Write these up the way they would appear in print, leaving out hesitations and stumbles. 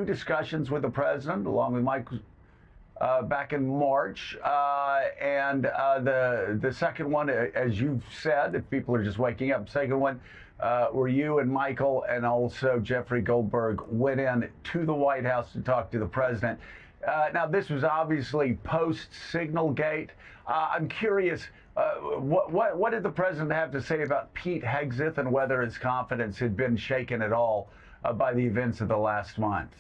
discussions with the president, along with Mike, back in March, and the second one, as you've said, if people are just waking up, second one, where you and Michael and also Jeffrey Goldberg went in to the White House to talk to the president. Now, this was obviously post-Signalgate. I'm curious, what did the president have to say about Pete Hegseth and whether his confidence had been shaken at all by the events of the last month?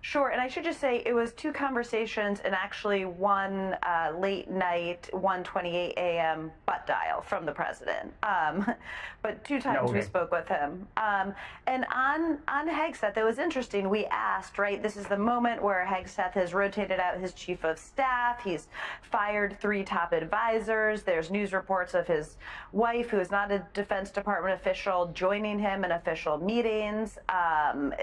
Sure, and I should just say it was two conversations and actually one late night, 1:28 a.m. butt dial from the president. But two times we spoke with him. And on Hegseth, it was interesting. We asked, right, this is the moment where Hegseth has rotated out his chief of staff. He's fired 3 top advisors. There's news reports of his wife, who is not a Defense Department official, joining him in official meetings.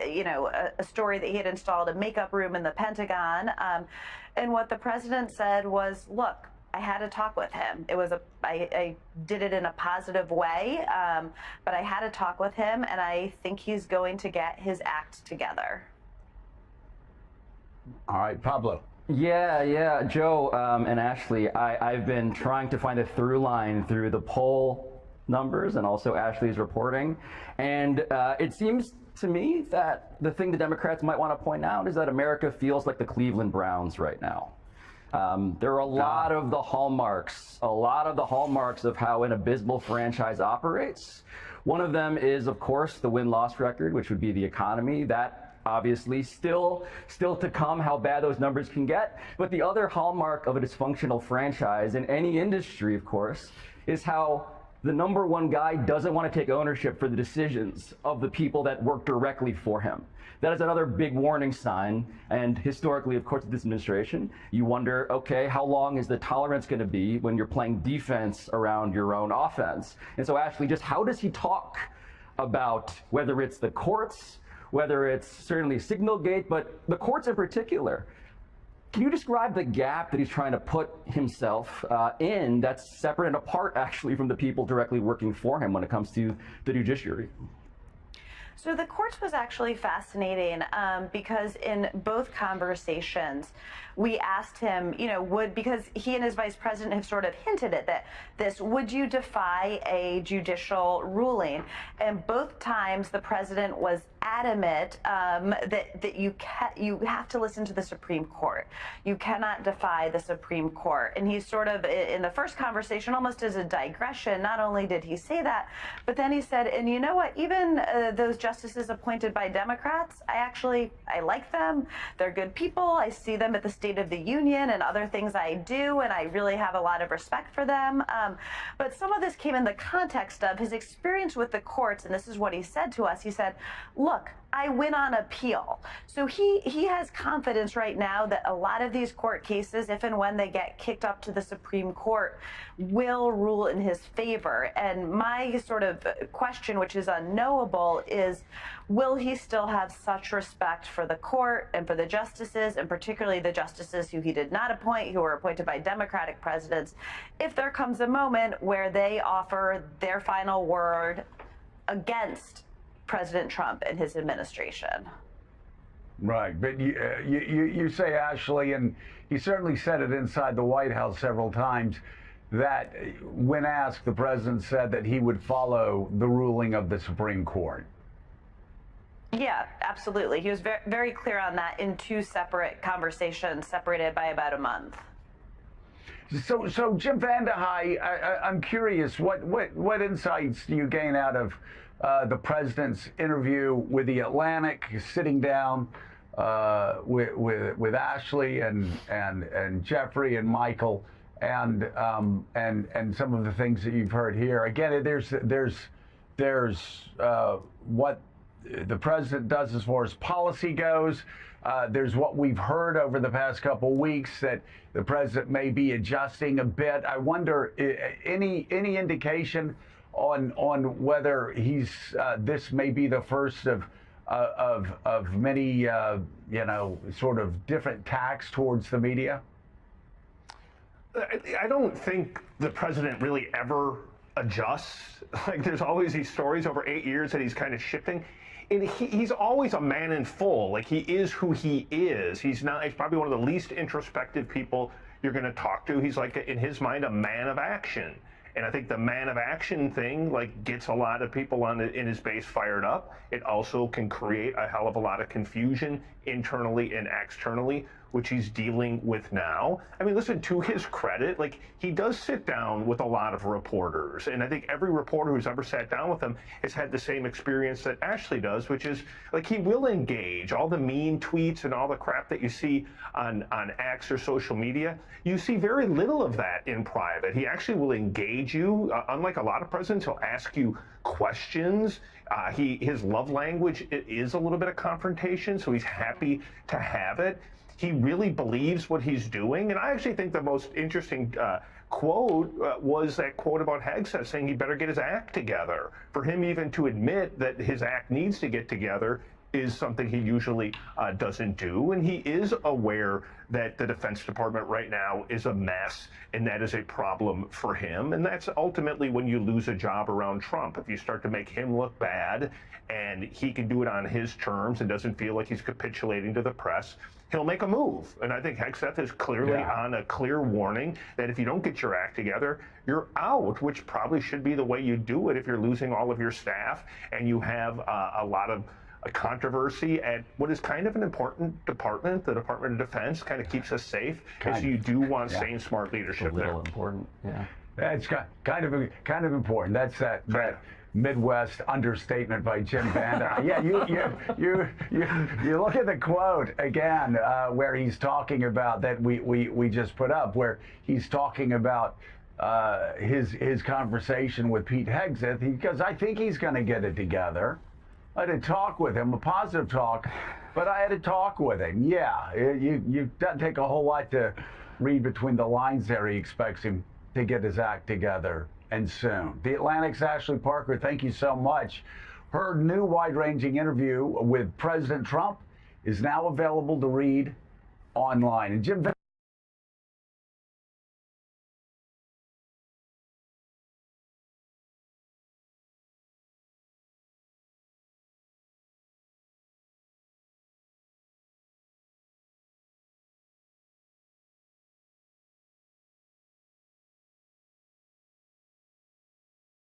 You know, a story that he had installed a makeup room in the Pentagon. And what the president said was, look, I had to talk with him. It was I did it in a positive way, but I had to talk with him, and I think he's going to get his act together. All right, Pablo. Yeah, Joe and Ashley, I've been trying to find a through line through the poll numbers and also Ashley's reporting, and it seems to me that the thing the Democrats might want to point out is that America feels like the Cleveland Browns right now. There are a lot of the hallmarks of how an abysmal franchise operates. One of them is, of course, the win-loss record, which would be the economy. That obviously still to come, how bad those numbers can get. But the other hallmark of a dysfunctional franchise in any industry, of course, is how the number one guy doesn't want to take ownership for the decisions of the people that work directly for him. That is another big warning sign. And historically, of course, this administration, you wonder, okay, how long is the tolerance going to be when you're playing defense around your own offense? And so, Ashley, just how does he talk about whether it's the courts, whether it's certainly Signalgate, but the courts in particular? Can you describe the gap that he's trying to put himself in that's separate and apart, actually, from the people directly working for him when it comes to the judiciary? So the courts was actually fascinating because in both conversations, we asked him, you know, because he and his vice president have sort of hinted at this, would you defy a judicial ruling? And both times the president was adamant that you have to listen to the Supreme Court. You cannot defy the Supreme Court. And he's sort of, in the first conversation, almost as a digression, not only did he say that, but then he said, and you know what, even those justices appointed by Democrats, I like them. They're good people. I see them at the State of the Union and other things I do, and I really have a lot of respect for them. But some of this came in the context of his experience with the courts, and this is what he said to us. He said, look, I win on appeal. So he has confidence right now that a lot of these court cases, if and when they get kicked up to the Supreme Court, will rule in his favor. And my sort of question, which is unknowable, is will he still have such respect for the court and for the justices, and particularly the justices who he did not appoint, who were appointed by Democratic presidents, if there comes a moment where they offer their final word against President Trump and his administration? Right, but you say, Ashley, and he certainly said it inside the White House several times, that when asked, the president said that he would follow the ruling of the Supreme Court. Yeah, absolutely. He was very, very clear on that in 2 separate conversations, separated by about a month. So Jim Vandehei, I'm curious, what insights do you gain out of the president's interview with The Atlantic, sitting down with Ashley and Jeffrey and Michael, and some of the things that you've heard here? Again, there's what the president does as far as policy goes. There's what we've heard over the past couple weeks that the president may be adjusting a bit. I wonder, any indication on whether he's this may be the first of many sort of different tacks towards the media? I don't think the president really ever adjusts. Like, there's always these stories over 8 years that he's kind of shifting. he's always a man in full. Like, he is who he is. He's probably one of the least introspective people you're going to talk to. He's like, in his mind, a man of action. And I think the man of action thing, like, gets a lot of people in his base fired up. It also can create a hell of a lot of confusion internally and externally, which he's dealing with now. I mean, listen, to his credit, like, he does sit down with a lot of reporters. And I think every reporter who's ever sat down with him has had the same experience that Ashley does, which is, like, he will engage. All the mean tweets and all the crap that you see on X or social media, you see very little of that in private. He actually will engage you. Unlike a lot of presidents, he'll ask you questions. His love language is a little bit of confrontation, so he's happy to have it. He really believes what he's doing. And I actually think the most interesting quote was that quote about Hegseth saying he better get his act together. For him even to admit that his act needs to get together is something he usually doesn't do. And he is aware that the Defense Department right now is a mess, and that is a problem for him. And that's ultimately when you lose a job around Trump. If you start to make him look bad and he can do it on his terms and doesn't feel like he's capitulating to the press, he'll make a move. And I think Hegseth is clearly on a clear warning that if you don't get your act together, you're out, which probably should be the way you do it if you're losing all of your staff and you have a lot of a controversy at what is kind of an important department. The Department of Defense kind of keeps us safe, and so you do want sane, smart leadership there. Important, yeah. That's kind of important. That's that Midwest understatement by Jim Banda. Yeah, you look at the quote again where he's talking about that we just put up, where he's talking about his conversation with Pete Hegseth, because I think he's going to get it together. I had a talk with him, a positive talk, but I had a talk with him. Yeah, you doesn't take a whole lot to read between the lines there. He expects him to get his act together, and soon. The Atlantic's Ashley Parker, thank you so much. Her new wide-ranging interview with President Trump is now available to read online. And Jim